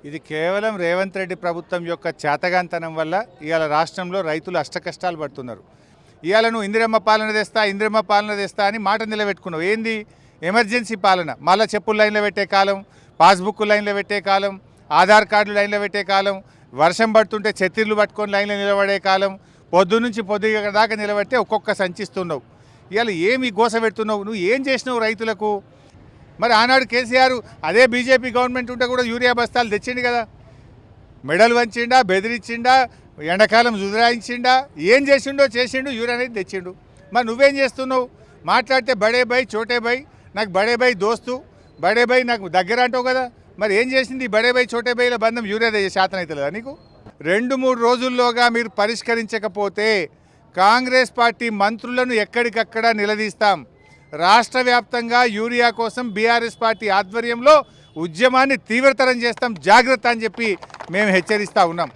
ఇది కేవలం రేవంత్ రెడ్డి ప్రభుత్వం యొక్క చేతగాంతనం వల్ల ఇవాళ రాష్ట్రంలో రైతులు అష్టకష్టాలు పడుతున్నారు. ఇవాళ నువ్వు ఇందిరమ్మ పాలన తెస్తా అని మాట నిలబెట్టుకున్నావు. ఏంది ఎమర్జెన్సీ పాలన? మళ్ళీ చెప్పులు లైన్లో పెట్టే కాలం, పాస్బుక్ లైన్లో పెట్టే కాలం, ఆధార్ కార్డులు లైన్లో పెట్టే కాలం, వర్షం పడుతుంటే ఛత్రీలు పట్టుకొని లైన్లో నిలబడే కాలం, పొద్దు దాకా నిలబెడితే ఒక్కొక్క సంచిస్తున్నావు. ఇవాళ ఏమి గోస పెడుతున్నావు? నువ్వు ఏం చేసినావు రైతులకు? మరి ఆనాడు కేసీఆర్ అదే బీజేపీ గవర్నమెంట్ ఉంటే కూడా యూరియా బస్తాలు తెచ్చిండు కదా. మెడలు వంచిండా, బెదిరించిండా, ఎండాకాలం జుదరాయించిండా, ఏం చేసిండు యూరియా అనేది తెచ్చిండు. మరి నువ్వేం చేస్తున్నావు? మాట్లాడితే బడే బై చోటే బై, నాకు బడే బై దోస్తు, బడే బై నాకు దగ్గర అంటావు కదా. మరి ఏం చేసింది ఈ బడే బై చోటే బైల బంధం? యూరియా శాతం అవుతుందా నీకు? 2-3 రోజుల్లోగా మీరు పరిష్కరించకపోతే కాంగ్రెస్ పార్టీ మంత్రులను ఎక్కడికక్కడ నిలదీస్తాం. రాష్ట్ర వ్యాప్తంగా యూరియా కోసం బీఆర్ఎస్ పార్టీ ఆధ్వర్యంలో ఉద్యమాన్ని తీవ్రతరం చేస్తాం, జాగ్రత్త అని చెప్పి మేము హెచ్చరిస్తూ ఉన్నాం.